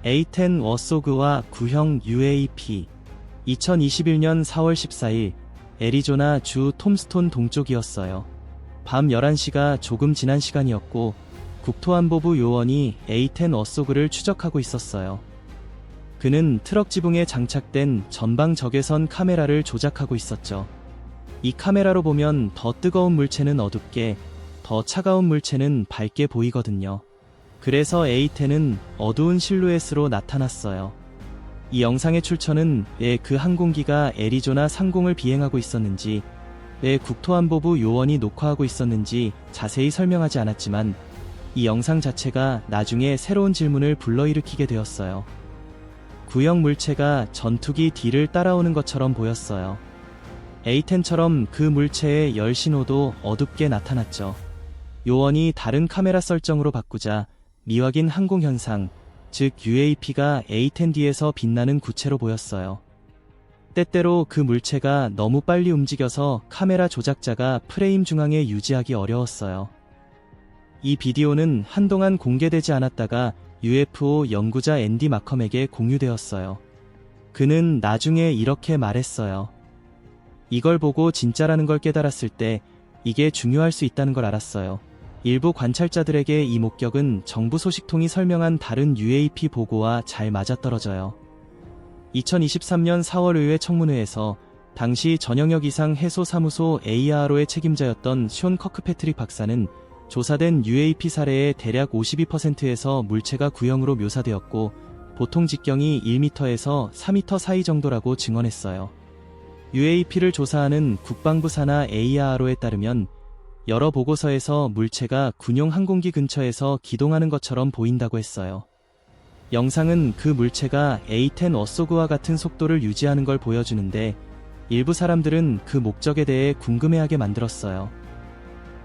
A10 워소그와 구형 UAP 2021년 4월 14일 애리조나 주 톰스톤 동쪽이었어요. 밤 11시가 조금 지난 시간이었고 국토안보부 요원이 A10 워소그를 추적하고 있었어요. 그는 트럭 지붕에 장착된 전방 적외선 카메라를 조작하고 있었죠. 이 카메라로 보면 더 뜨거운 물체는 어둡게, 더 차가운 물체는 밝게 보이거든요. 그래서 A10은 어두운 실루엣으로 나타났어요. 이 영상의 출처는 왜 그 항공기가 애리조나 상공을 비행하고 있었는지, 왜 국토안보부 요원이 녹화하고 있었는지 자세히 설명하지 않았지만 이 영상 자체가 나중에 새로운 질문을 불러일으키게 되었어요. 구형 물체가 전투기 뒤를 따라오는 것처럼 보였어요. A10처럼 그 물체의 열 신호도 어둡게 나타났죠. 요원이 다른 카메라 설정으로 바꾸자 미확인 항공 현상, 즉 UAP가 A10 뒤에서 빛나는 구체로 보였어요. 때때로 그 물체가 너무 빨리 움직여서 카메라 조작자가 프레임 중앙에 유지하기 어려웠어요. 이 비디오는 한동안 공개되지 않았다가 UFO 연구자 앤디 마컴에게 공유되었어요. 그는 나중에 이렇게 말했어요. 이걸 보고 진짜라는 걸 깨달았을 때 이게 중요할 수 있다는 걸 알았어요. 일부 관찰자들에게 이 목격은 정부 소식통이 설명한 다른 UAP 보고와 잘 맞아떨어져요. 2023년 4월 의회 청문회에서 당시 전영역 이상 해소 사무소 ARO의 책임자였던 숀 커크패트릭 박사는 조사된 UAP 사례의 대략 52%에서 물체가 구형으로 묘사되었고 보통 직경이 1m에서 4m 사이 정도라고 증언했어요. UAP를 조사하는 국방부 산하 ARO에 따르면 여러 보고서에서 물체가 군용 항공기 근처에서 기동하는 것처럼 보인다고 했어요. 영상은 그 물체가 A10 워소그와 같은 속도를 유지하는 걸 보여주는데 일부 사람들은 그 목적에 대해 궁금해하게 만들었어요.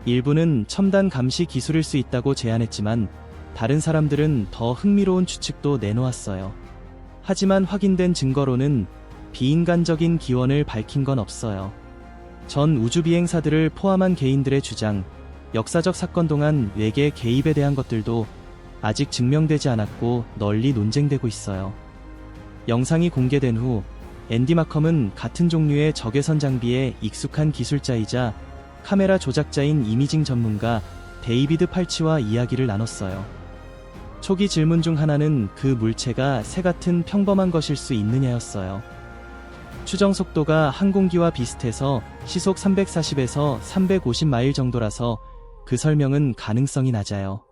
일부는 첨단 감시 기술일 수 있다고 제안했지만 다른 사람들은 더 흥미로운 추측도 내놓았어요. 하지만 확인된 증거로는 비인간적인 기원을 밝힌 건 없어요. 전 우주비행사들을 포함한 개인들의 주장, 역사적 사건 동안 외계 개입에 대한 것들도 아직 증명되지 않았고 널리 논쟁되고 있어요. 영상이 공개된 후 앤디 마컴은 같은 종류의 적외선 장비에 익숙한 기술자이자 카메라 조작자인 이미징 전문가 데이비드 팔치와 이야기를 나눴어요. 초기 질문 중 하나는 그 물체가 새 같은 평범한 것일 수 있느냐였어요. 추정 속도가 항공기와 비슷해서 시속 340에서 350마일 정도라서 그 설명은 가능성이 낮아요.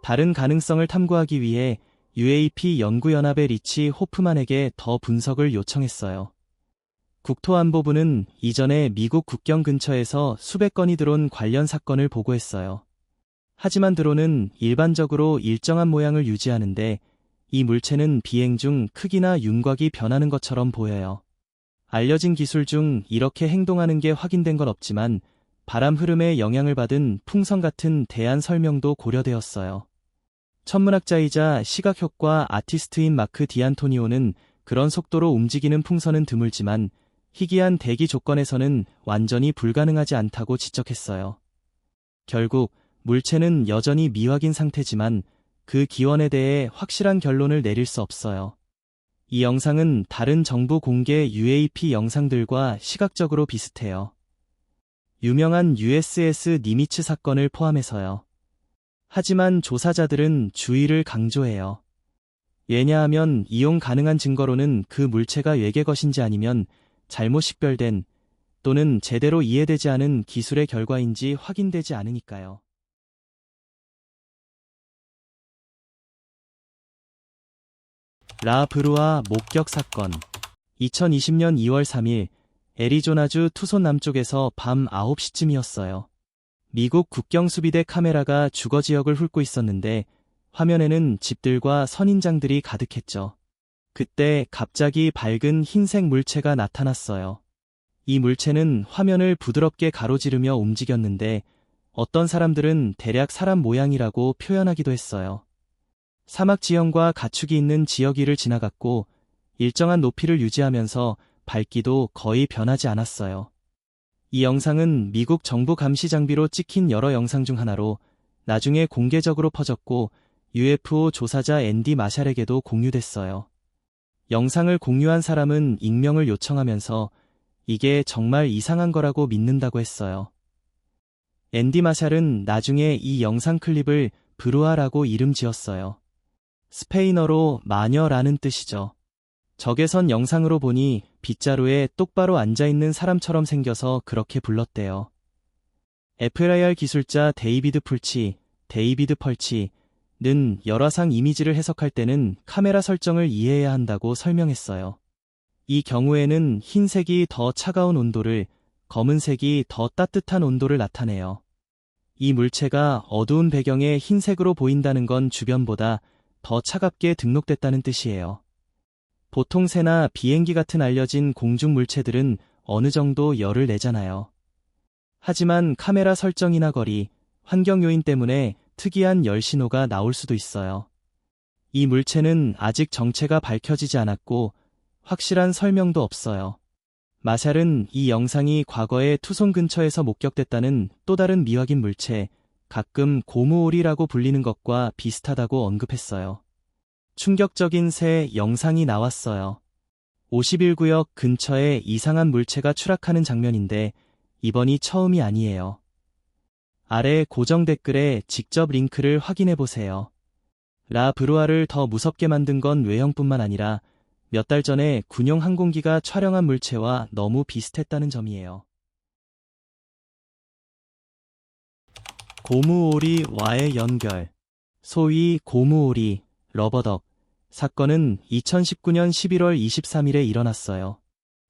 다른 가능성을 탐구하기 위해 UAP 연구연합의 리치 호프만에게 더 분석을 요청했어요. 국토안보부는 이전에 미국 국경 근처에서 수백 건이 드론 관련 사건을 보고했어요. 하지만 드론은 일반적으로 일정한 모양을 유지하는데 이 물체는 비행 중 크기나 윤곽이 변하는 것처럼 보여요. 알려진 기술 중 이렇게 행동하는 게 확인된 건 없지만 바람 흐름에 영향을 받은 풍선 같은 대안 설명도 고려되었어요. 천문학자이자 시각효과 아티스트인 마크 디안토니오는 그런 속도로 움직이는 풍선은 드물지만 희귀한 대기 조건에서는 완전히 불가능하지 않다고 지적했어요. 결국 물체는 여전히 미확인 상태지만 그 기원에 대해 확실한 결론을 내릴 수 없어요. 이 영상은 다른 정부 공개 UAP 영상들과 시각적으로 비슷해요. 유명한 USS 니미츠 사건을 포함해서요. 하지만 조사자들은 주의를 강조해요. 왜냐하면 이용 가능한 증거로는 그 물체가 외계 것인지 아니면 잘못 식별된 또는 제대로 이해되지 않은 기술의 결과인지 확인되지 않으니까요. 라 브루아 목격 사건 2020년 2월 3일 애리조나주 투손 남쪽에서 밤 9시쯤이었어요. 미국 국경수비대 카메라가 주거 지역을 훑고 있었는데 화면에는 집들과 선인장들이 가득했죠. 그때 갑자기 밝은 흰색 물체가 나타났어요. 이 물체는 화면을 부드럽게 가로지르며 움직였는데 어떤 사람들은 대략 사람 모양이라고 표현하기도 했어요. 사막 지형과 가축이 있는 지역 위를 지나갔고 일정한 높이를 유지하면서 밝기도 거의 변하지 않았어요. 이 영상은 미국 정부 감시 장비로 찍힌 여러 영상 중 하나로 나중에 공개적으로 퍼졌고 UFO 조사자 앤디 마샬에게도 공유됐어요. 영상을 공유한 사람은 익명을 요청하면서 이게 정말 이상한 거라고 믿는다고 했어요. 앤디 마샬은 나중에 이 영상 클립을 브루아라고 이름 지었어요. 스페인어로 마녀라는 뜻이죠. 적외선 영상으로 보니 빗자루에 똑바로 앉아있는 사람처럼 생겨서 그렇게 불렀대요. FLIR 기술자 데이비드 펄치는 열화상 이미지를 해석할 때는 카메라 설정을 이해해야 한다고 설명했어요. 이 경우에는 흰색이 더 차가운 온도를, 검은색이 더 따뜻한 온도를 나타내요. 이 물체가 어두운 배경에 흰색으로 보인다는 건 주변보다 더 차갑게 등록됐다는 뜻이에요. 보통 새나 비행기 같은 알려진 공중 물체들은 어느 정도 열을 내잖아요. 하지만 카메라 설정이나 거리, 환경 요인 때문에 특이한 열 신호가 나올 수도 있어요. 이 물체는 아직 정체가 밝혀지지 않았고 확실한 설명도 없어요. 마샬은 이 영상이 과거에 투손 근처에서 목격됐다는 또 다른 미확인 물체, 가끔 고무오리라고 불리는 것과 비슷하다고 언급했어요. 충격적인 새 영상이 나왔어요. 51구역 근처에 이상한 물체가 추락하는 장면인데 이번이 처음이 아니에요. 아래 고정 댓글에 직접 링크를 확인해보세요. 라 브루아를 더 무섭게 만든 건 외형뿐만 아니라 몇 달 전에 군용 항공기가 촬영한 물체와 너무 비슷했다는 점이에요. 고무오리와의 연결. 소위 고무오리, 러버덕 사건은 2019년 11월 23일에 일어났어요.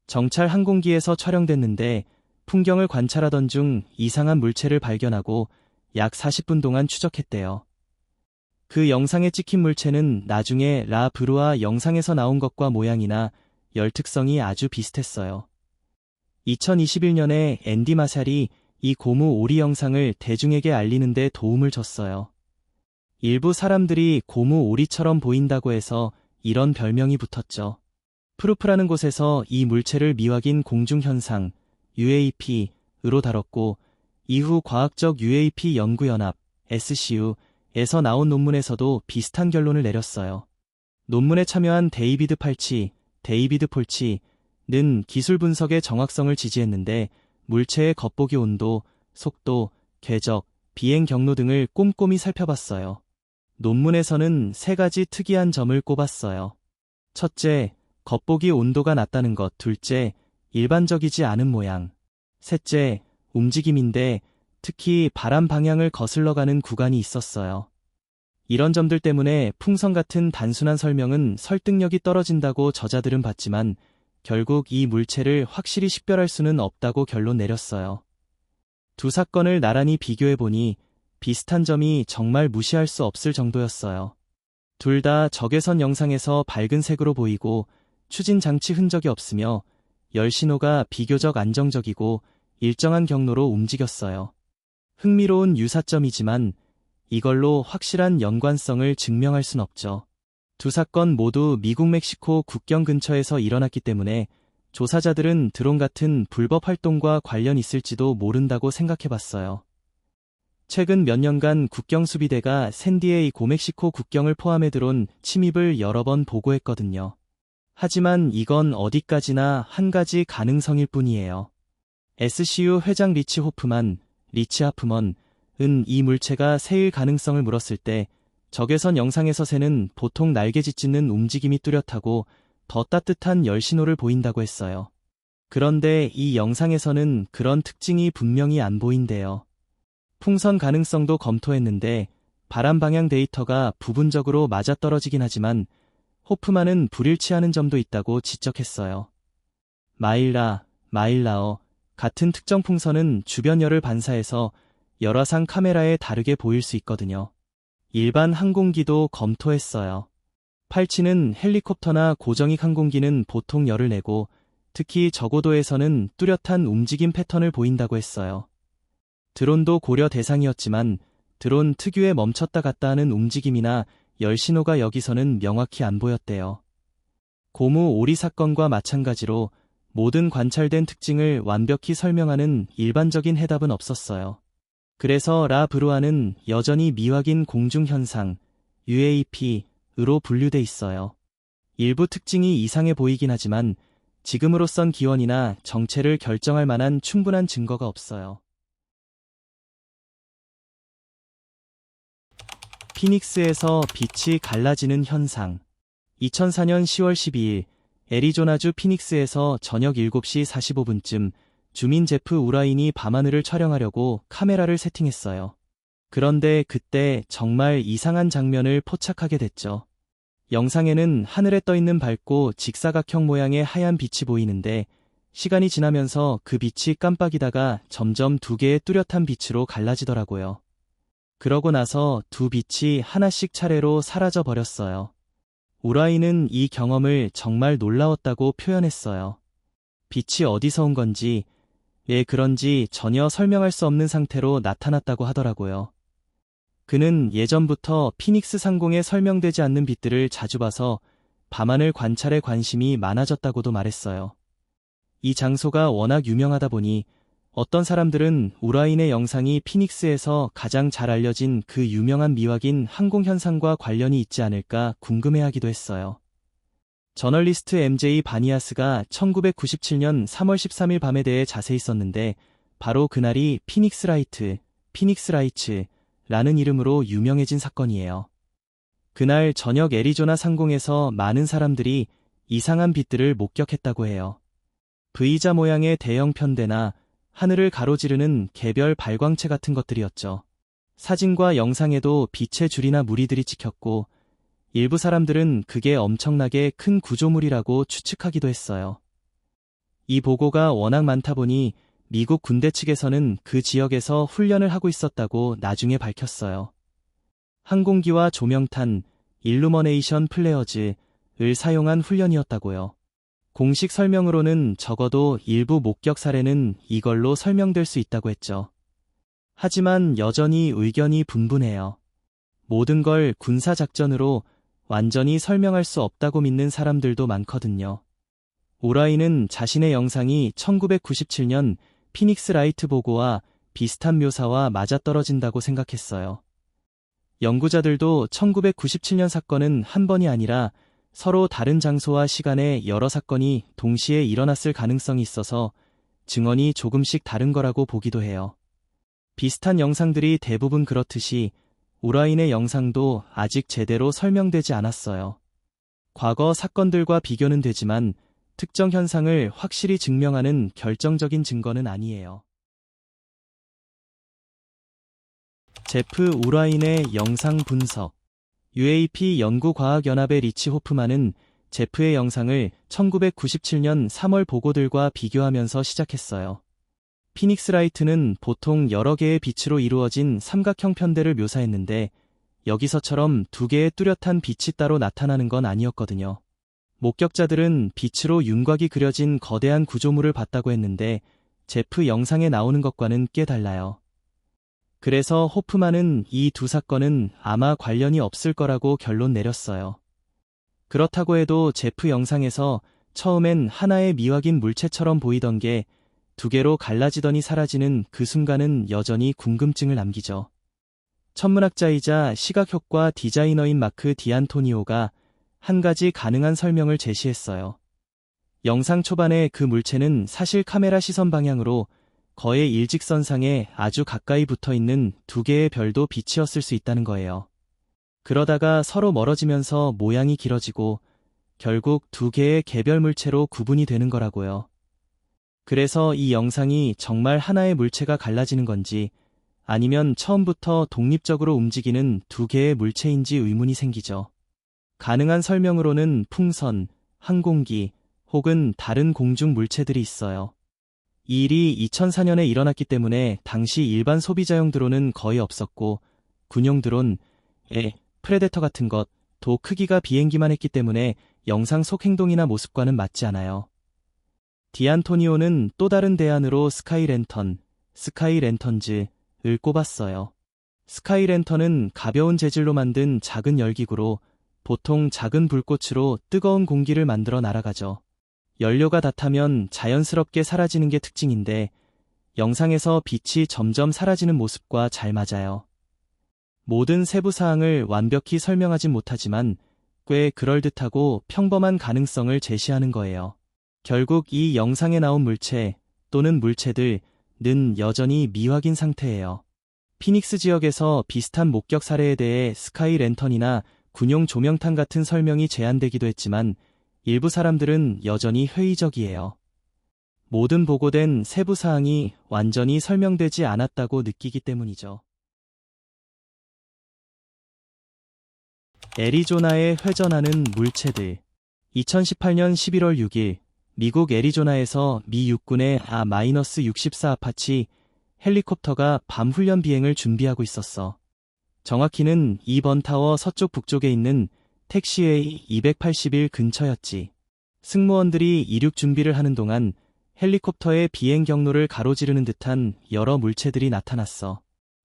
정찰 항공기에서 촬영됐는데 풍경을 관찰하던 중 이상한 물체를 발견하고 약 40분 동안 추적했대요. 그 영상에 찍힌 물체는 나중에 라 브루아 영상에서 나온 것과 모양이나 열 특성이 아주 비슷했어요. 2021년에 앤디 마샬이 이 고무 오리 영상을 대중에게 알리는 데 도움을 줬어요. 일부 사람들이 고무 오리처럼 보인다고 해서 이런 별명이 붙었죠. 프루프라는 곳에서 이 물체를 미확인 공중현상, UAP으로 다뤘고 이후 과학적 UAP 연구연합, SCU에서 나온 논문에서도 비슷한 결론을 내렸어요. 논문에 참여한 데이비드 폴치는 기술 분석의 정확성을 지지했는데 물체의 겉보기 온도, 속도, 궤적, 비행 경로 등을 꼼꼼히 살펴봤어요. 논문에서는 3가지 특이한 점을 꼽았어요. 첫째, 겉보기 온도가 낮다는 것. 둘째, 일반적이지 않은 모양. 셋째, 움직임인데 특히 바람 방향을 거슬러가는 구간이 있었어요. 이런 점들 때문에 풍선 같은 단순한 설명은 설득력이 떨어진다고 저자들은 봤지만 결국 이 물체를 확실히 식별할 수는 없다고 결론 내렸어요. 두 사건을 나란히 비교해보니 비슷한 점이 정말 무시할 수 없을 정도였어요. 둘 다 적외선 영상에서 밝은 색으로 보이고 추진 장치 흔적이 없으며 열 신호가 비교적 안정적이고 일정한 경로로 움직였어요. 흥미로운 유사점이지만 이걸로 확실한 연관성을 증명할 순 없죠. 두 사건 모두 미국 멕시코 국경 근처에서 일어났기 때문에 조사자들은 드론 같은 불법 활동과 관련 있을지도 모른다고 생각해봤어요. 최근 몇 년간 국경수비대가 샌디에이고 멕시코 국경을 포함해 드론 침입을 여러 번 보고했거든요. 하지만 이건 어디까지나 한 가지 가능성일 뿐이에요. SCU 회장 리치 하프먼은 이 물체가 새일 가능성을 물었을 때 적외선 영상에서 새는 보통 날개짓 짖는 움직임이 뚜렷하고 더 따뜻한 열 신호를 보인다고 했어요. 그런데 이 영상에서는 그런 특징이 분명히 안 보인대요. 풍선 가능성도 검토했는데 바람 방향 데이터가 부분적으로 맞아떨어지긴 하지만 호프만은 불일치하는 점도 있다고 지적했어요. 마일라어 같은 특정 풍선은 주변 열을 반사해서 열화상 카메라에 다르게 보일 수 있거든요. 일반 항공기도 검토했어요. 팔치는 헬리콥터나 고정익 항공기는 보통 열을 내고 특히 저고도에서는 뚜렷한 움직임 패턴을 보인다고 했어요. 드론도 고려 대상이었지만 드론 특유의 멈췄다 갔다 하는 움직임이나 열 신호가 여기서는 명확히 안 보였대요. 고무 오리 사건과 마찬가지로 모든 관찰된 특징을 완벽히 설명하는 일반적인 해답은 없었어요. 그래서 라 브루아는 여전히 미확인 공중현상, UAP으로 분류돼 있어요. 일부 특징이 이상해 보이긴 하지만 지금으로선 기원이나 정체를 결정할 만한 충분한 증거가 없어요. 피닉스에서 빛이 갈라지는 현상. 2004년 10월 12일 애리조나주 피닉스에서 저녁 7시 45분쯤 주민 제프 우라인이 밤하늘을 촬영하려고 카메라를 세팅했어요. 그런데 그때 정말 이상한 장면을 포착하게 됐죠. 영상에는 하늘에 떠있는 밝고 직사각형 모양의 하얀 빛이 보이는데 시간이 지나면서 그 빛이 깜빡이다가 점점 두 개의 뚜렷한 빛으로 갈라지더라고요. 그러고 나서 두 빛이 하나씩 차례로 사라져 버렸어요. 우라이는 이 경험을 정말 놀라웠다고 표현했어요. 빛이 어디서 온 건지, 왜 그런지 전혀 설명할 수 없는 상태로 나타났다고 하더라고요. 그는 예전부터 피닉스 상공에 설명되지 않는 빛들을 자주 봐서 밤하늘 관찰에 관심이 많아졌다고도 말했어요. 이 장소가 워낙 유명하다 보니 어떤 사람들은 우라인의 영상이 피닉스에서 가장 잘 알려진 그 유명한 미확인 항공현상과 관련이 있지 않을까 궁금해하기도 했어요. 저널리스트 MJ 바니아스가 1997년 3월 13일 밤에 대해 자세히 썼는데 바로 그날이 피닉스 라이츠라는 이름으로 유명해진 사건이에요. 그날 저녁 애리조나 상공에서 많은 사람들이 이상한 빛들을 목격했다고 해요. V자 모양의 대형 편대나 하늘을 가로지르는 개별 발광체 같은 것들이었죠. 사진과 영상에도 빛의 줄이나 무리들이 찍혔고 일부 사람들은 그게 엄청나게 큰 구조물이라고 추측하기도 했어요. 이 보고가 워낙 많다 보니 미국 군대 측에서는 그 지역에서 훈련을 하고 있었다고 나중에 밝혔어요. 항공기와 조명탄, 일루머네이션 플레어즈를 사용한 훈련이었다고요. 공식 설명으로는 적어도 일부 목격 사례는 이걸로 설명될 수 있다고 했죠. 하지만 여전히 의견이 분분해요. 모든 걸 군사작전으로 완전히 설명할 수 없다고 믿는 사람들도 많거든요. 우라이는 자신의 영상이 1997년 피닉스 라이트 보고와 비슷한 묘사와 맞아떨어진다고 생각했어요. 연구자들도 1997년 사건은 한 번이 아니라 서로 다른 장소와 시간에 여러 사건이 동시에 일어났을 가능성이 있어서 증언이 조금씩 다른 거라고 보기도 해요. 비슷한 영상들이 대부분 그렇듯이 우라인의 영상도 아직 제대로 설명되지 않았어요. 과거 사건들과 비교는 되지만 특정 현상을 확실히 증명하는 결정적인 증거는 아니에요. 제프 우라인의 영상 분석. UAP 연구과학연합의 리치 호프만은 제프의 영상을 1997년 3월 보고들과 비교하면서 시작했어요. 피닉스 라이트는 보통 여러 개의 빛으로 이루어진 삼각형 편대를 묘사했는데 여기서처럼 두 개의 뚜렷한 빛이 따로 나타나는 건 아니었거든요. 목격자들은 빛으로 윤곽이 그려진 거대한 구조물을 봤다고 했는데 제프 영상에 나오는 것과는 꽤 달라요. 그래서 호프만은 이 두 사건은 아마 관련이 없을 거라고 결론 내렸어요. 그렇다고 해도 제프 영상에서 처음엔 하나의 미확인 물체처럼 보이던 게 두 개로 갈라지더니 사라지는 그 순간은 여전히 궁금증을 남기죠. 천문학자이자 시각효과 디자이너인 마크 디안토니오가 한 가지 가능한 설명을 제시했어요. 영상 초반에 그 물체는 사실 카메라 시선 방향으로 거의 일직선상에 아주 가까이 붙어있는 두 개의 별도 빛이었을 수 있다는 거예요. 그러다가 서로 멀어지면서 모양이 길어지고 결국 두 개의 개별 물체로 구분이 되는 거라고요. 그래서 이 영상이 정말 하나의 물체가 갈라지는 건지 아니면 처음부터 독립적으로 움직이는 두 개의 물체인지 의문이 생기죠. 가능한 설명으로는 풍선, 항공기 혹은 다른 공중 물체들이 있어요. 이 일이 2004년에 일어났기 때문에 당시 일반 소비자용 드론은 거의 없었고 군용 드론, 프레데터 같은 것도 크기가 비행기만 했기 때문에 영상 속 행동이나 모습과는 맞지 않아요. 디안토니오는 또 다른 대안으로 스카이랜턴즈를 꼽았어요. 스카이랜턴은 가벼운 재질로 만든 작은 열기구로 보통 작은 불꽃으로 뜨거운 공기를 만들어 날아가죠. 연료가 다 타면 자연스럽게 사라지는 게 특징인데 영상에서 빛이 점점 사라지는 모습과 잘 맞아요. 모든 세부 사항을 완벽히 설명하진 못하지만 꽤 그럴듯하고 평범한 가능성을 제시하는 거예요. 결국 이 영상에 나온 물체 또는 물체들은 여전히 미확인 상태예요. 피닉스 지역에서 비슷한 목격 사례에 대해 스카이 랜턴이나 군용 조명탄 같은 설명이 제안되기도 했지만 일부 사람들은 여전히 회의적이에요. 모든 보고된 세부 사항이 완전히 설명되지 않았다고 느끼기 때문이죠. 애리조나에 회전하는 물체들. 2018년 11월 6일 미국 애리조나에서 미 육군의 A-64 아파치 헬리콥터가 밤 훈련 비행을 준비하고 있었어. 정확히는 2번 타워 서쪽 북쪽에 있는 택시웨이 281 근처였지. 승무원들이 이륙 준비를 하는 동안 헬리콥터의 비행 경로를 가로지르는 듯한 여러 물체들이 나타났어.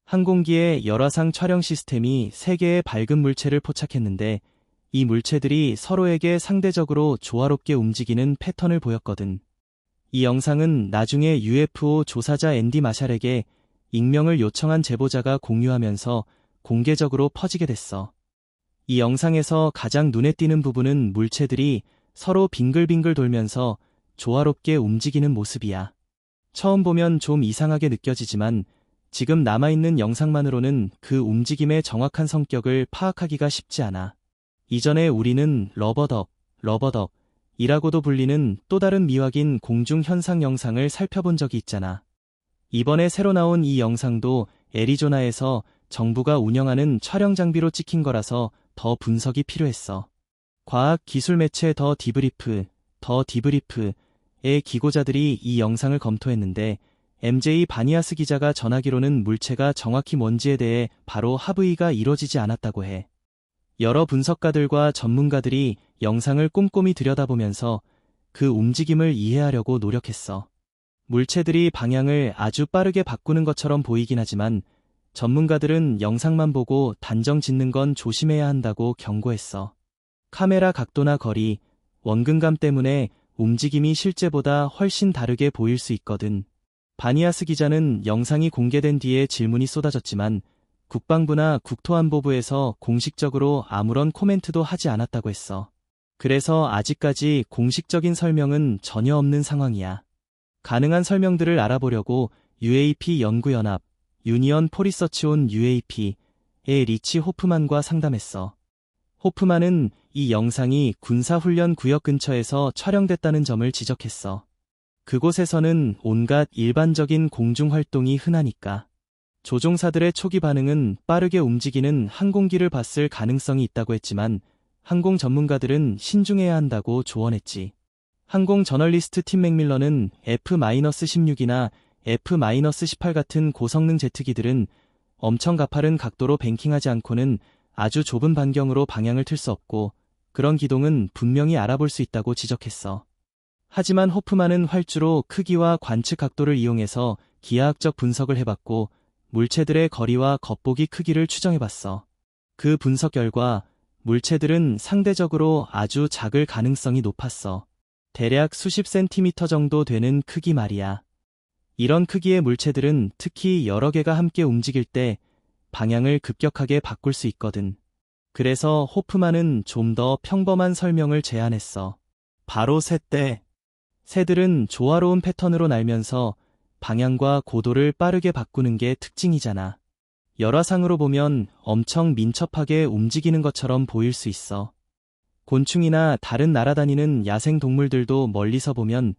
항공기의 열화상 촬영 시스템이 3개의 밝은 물체를 포착했는데 이 물체들이 서로에게 상대적으로 조화롭게 움직이는 패턴을 보였거든. 이 영상은 나중에 UFO 조사자 앤디 마샬에게 익명을 요청한 제보자가 공유하면서 공개적으로 퍼지게 됐어. 이 영상에서 가장 눈에 띄는 부분은 물체들이 서로 빙글빙글 돌면서 조화롭게 움직이는 모습이야. 처음 보면 좀 이상하게 느껴지지만 지금 남아있는 영상만으로는 그 움직임의 정확한 성격을 파악하기가 쉽지 않아. 이전에 우리는 러버덕이라고도 불리는 또 다른 미확인 공중 현상 영상을 살펴본 적이 있잖아. 이번에 새로 나온 이 영상도 애리조나에서 정부가 운영하는 촬영 장비로 찍힌 거라서 더 분석이 필요했어. 과학 기술 매체 더 디브리프의 기고자들이 이 영상을 검토했는데 MJ 바니아스 기자가 전하기로는 물체가 정확히 뭔지에 대해 바로 합의가 이뤄지지 않았다고 해. 여러 분석가들과 전문가들이 영상을 꼼꼼히 들여다보면서 그 움직임을 이해하려고 노력했어. 물체들이 방향을 아주 빠르게 바꾸는 것처럼 보이긴 하지만 전문가들은 영상만 보고 단정 짓는 건 조심해야 한다고 경고했어. 카메라 각도나 거리, 원근감 때문에 움직임이 실제보다 훨씬 다르게 보일 수 있거든. 바니아스 기자는 영상이 공개된 뒤에 질문이 쏟아졌지만 국방부나 국토안보부에서 공식적으로 아무런 코멘트도 하지 않았다고 했어. 그래서 아직까지 공식적인 설명은 전혀 없는 상황이야. 가능한 설명들을 알아보려고 UAP 연구연합, 유니언 포리서치 온 UAP의 리치 호프만과 상담했어. 호프만은 이 영상이 군사훈련 구역 근처에서 촬영됐다는 점을 지적했어. 그곳에서는 온갖 일반적인 공중활동이 흔하니까. 조종사들의 초기 반응은 빠르게 움직이는 항공기를 봤을 가능성이 있다고 했지만 항공 전문가들은 신중해야 한다고 조언했지. 항공 저널리스트 팀 맥밀런은 F-16이나 F-18 같은 고성능 제트기들은 엄청 가파른 각도로 뱅킹하지 않고는 아주 좁은 반경으로 방향을 틀 수 없고 그런 기동은 분명히 알아볼 수 있다고 지적했어. 하지만 호프만은 활주로 크기와 관측 각도를 이용해서 기하학적 분석을 해봤고 물체들의 거리와 겉보기 크기를 추정해봤어. 그 분석 결과 물체들은 상대적으로 아주 작을 가능성이 높았어. 대략 수십 센티미터 정도 되는 크기 말이야. 이런 크기의 물체들은 특히 여러 개가 함께 움직일 때 방향을 급격하게 바꿀 수 있거든. 그래서 호프만은 좀 더 평범한 설명을 제안했어. 바로 새떼. 새들은 조화로운 패턴으로 날면서 방향과 고도를 빠르게 바꾸는 게 특징이잖아. 열화상으로 보면 엄청 민첩하게 움직이는 것처럼 보일 수 있어. 곤충이나 다른 날아다니는 야생 동물들도 멀리서 보면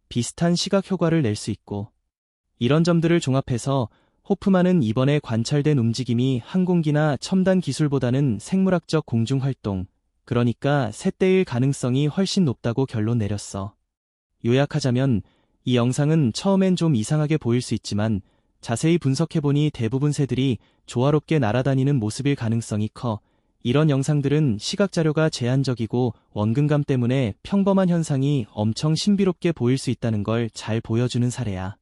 비슷한 시각 효과를 낼 수 있고. 이런 점들을 종합해서 호프만은 이번에 관찰된 움직임이 항공기나 첨단 기술보다는 생물학적 공중활동, 그러니까 새떼일 가능성이 훨씬 높다고 결론 내렸어. 요약하자면 이 영상은 처음엔 좀 이상하게 보일 수 있지만 자세히 분석해보니 대부분 새들이 조화롭게 날아다니는 모습일 가능성이 커. 이런 영상들은 시각자료가 제한적이고 원근감 때문에 평범한 현상이 엄청 신비롭게 보일 수 있다는 걸 잘 보여주는 사례야.